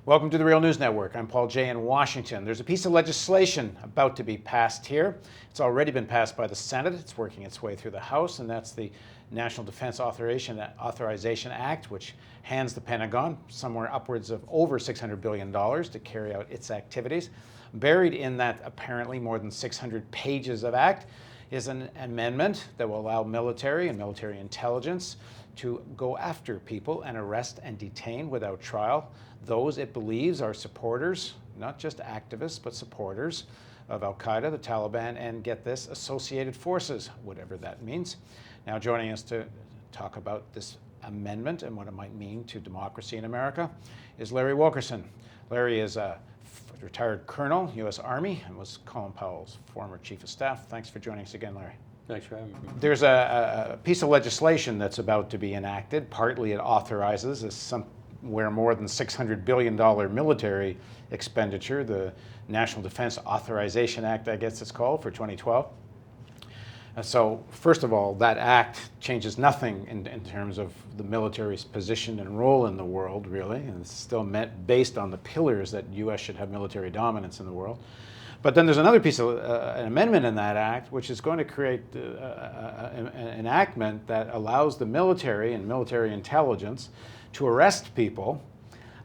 Welcome to the Real News Network. I'm Paul Jay in Washington. There's a piece of legislation about to be passed here. It's already been passed by the Senate. It's working its way through the House, and that's the National Defense Authorization Act, which hands the Pentagon somewhere upwards of over $600 billion to carry out its activities. Buried in that apparently more than 600 pages of act is an amendment that will allow military and military intelligence to go after people and arrest and detain without trial those it believes are supporters, not just activists, but supporters of Al-Qaeda, the Taliban, and get this, associated forces, whatever that means. Now joining us to talk about this amendment and what it might mean to democracy in America is Larry Wilkerson. Larry is a retired colonel, U.S. Army, and was Colin Powell's former chief of staff. Thanks for joining us again, Larry. Thanks for having me. There's a piece of legislation that's about to be enacted. Partly it authorizes somewhere more than $600 billion military expenditure, the National Defense Authorization Act, I guess it's called, for 2012. So first of all, that act changes nothing in terms of the military's position and role in the world, really, and it's still based on the pillars that U.S. should have military dominance in the world. But then there's another piece of an amendment in that act, which is going to create an enactment that allows the military and military intelligence to arrest people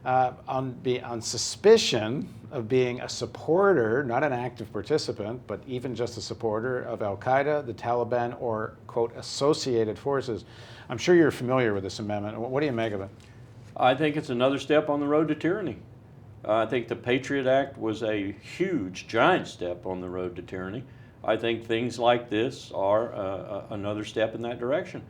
on suspicion of being a supporter, not an active participant, but even just a supporter of Al-Qaeda, the Taliban, or, quote, associated forces. I'm sure you're familiar with this amendment. What do you make of it? I think it's another step on the road to tyranny. I think the Patriot Act was a huge, giant step on the road to tyranny. I think things like this are another step in that direction.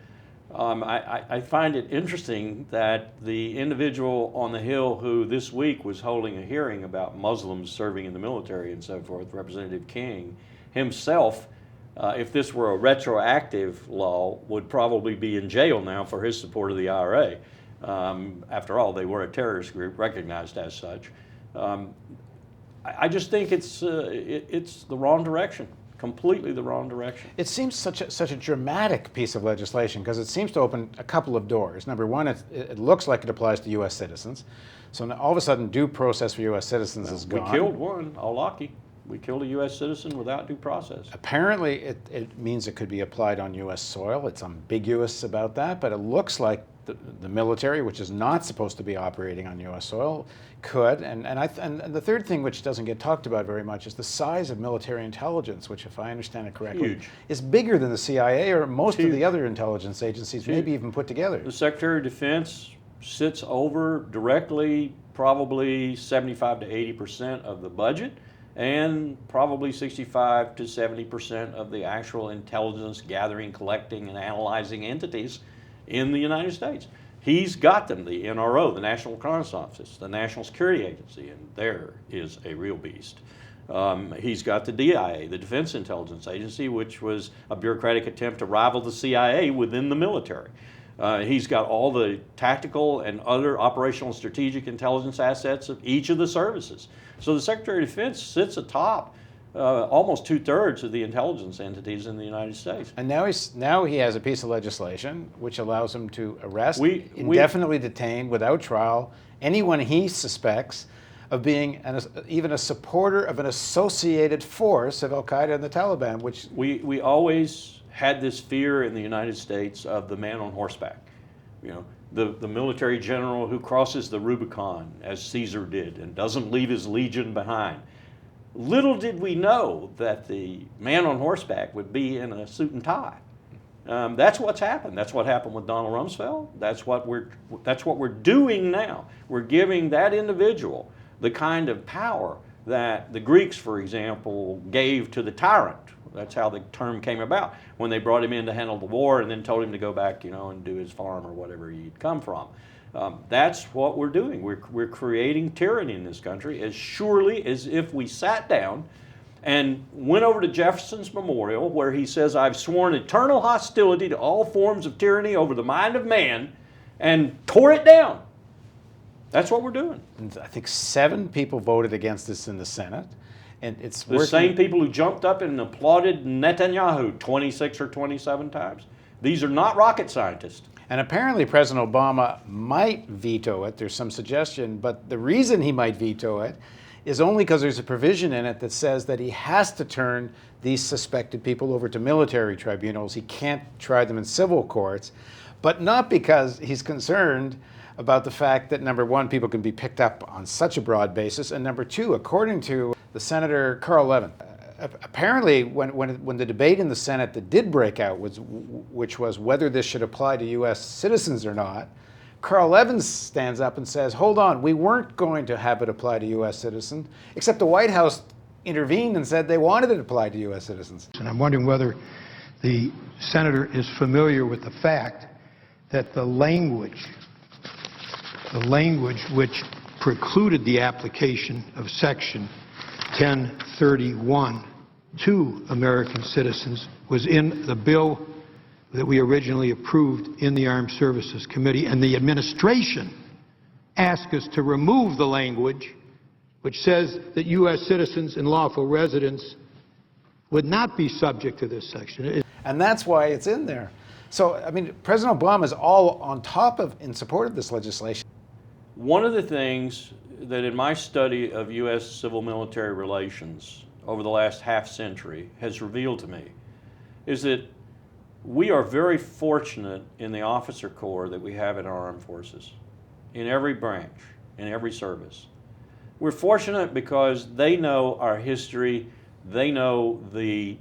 I find it interesting that the individual on the Hill who this week was holding a hearing about Muslims serving in the military and so forth, Representative King, himself, if this were a retroactive law, would probably be in jail now for his support of the IRA. After all, they were a terrorist group recognized as such. I just think it's the wrong direction. Completely the wrong direction. It seems such a dramatic piece of legislation because it seems to open a couple of doors. Number one, it looks like it applies to U.S. citizens. So now all of a sudden, due process for U.S. citizens is gone. We killed one, al-Awlaki. We killed a U.S. citizen without due process. Apparently, it means it could be applied on U.S. soil. It's ambiguous about that, but it looks like the military, which is not supposed to be operating on U.S. soil, could. And the third thing, which doesn't get talked about very much, is the size of military intelligence, which, if I understand it correctly, is bigger than the CIA or most of the other intelligence agencies, maybe even put together. The Secretary of Defense sits over directly probably 75 to 80% of the budget, and probably 65 to 70% of the actual intelligence gathering, collecting, and analyzing entities in the United States. He's got them, the NRO, the National Reconnaissance Office, the National Security Agency, and there is a real beast. He's got the DIA, the Defense Intelligence Agency, which was a bureaucratic attempt to rival the CIA within the military. He's got all the tactical and other operational and strategic intelligence assets of each of the services. So the Secretary of Defense sits atop almost 2/3 of the intelligence entities in the United States. And now he has a piece of legislation which allows him to arrest, indefinitely detain, without trial, anyone he suspects of being even a supporter of an associated force of Al-Qaeda and the Taliban, which... We always had this fear in the United States of the man on horseback. You know, the military general who crosses the Rubicon, as Caesar did, and doesn't leave his legion behind. Little did we know that the man on horseback would be in a suit and tie. That's what's happened. That's what happened with Donald Rumsfeld. That's what we're doing now. We're giving that individual the kind of power that the Greeks, for example, gave to the tyrant. That's how the term came about when they brought him in to handle the war and then told him to go back, and do his farm or whatever he'd come from. That's what we're doing. We're creating tyranny in this country as surely as if we sat down and went over to Jefferson's memorial where he says, "I've sworn eternal hostility to all forms of tyranny over the mind of man," and tore it down. That's what we're doing. And I think 7 people voted against this in the Senate. And it's the same people who jumped up and applauded Netanyahu 26 or 27 times. These are not rocket scientists. And apparently President Obama might veto it. There's some suggestion, but the reason he might veto it is only because there's a provision in it that says that he has to turn these suspected people over to military tribunals. He can't try them in civil courts, but not because he's concerned about the fact that, number one, people can be picked up on such a broad basis, and number two, according to the Senator Carl Levin, apparently when the debate in the Senate that did break out, which was whether this should apply to U.S. citizens or not, Carl Levin stands up and says, hold on, we weren't going to have it apply to U.S. citizens, except the White House intervened and said they wanted it applied to U.S. citizens. And I'm wondering whether the senator is familiar with the fact that the language which precluded the application of Section 1031 to American citizens was in the bill that we originally approved in the Armed Services Committee, and the administration asked us to remove the language which says that U.S. citizens and lawful residents would not be subject to this section. And that's why it's in there. So, I mean, President Obama is all on top of, in support of this legislation. One of the things that in my study of U.S. civil-military relations over the last half century has revealed to me is that we are very fortunate in the officer corps that we have in our armed forces, in every branch, in every service. We're fortunate because they know our history, they know the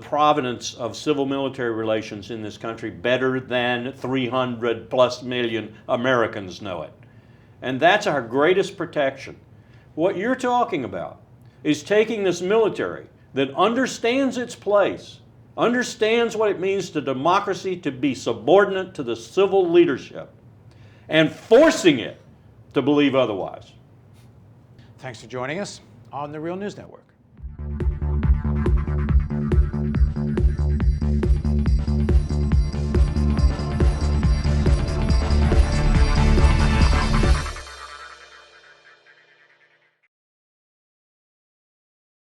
provenance of civil-military relations in this country better than 300+ million Americans know it. And that's our greatest protection. What you're talking about is taking this military that understands its place, understands what it means to democracy to be subordinate to the civil leadership, and forcing it to believe otherwise. Thanks for joining us on the Real News Network.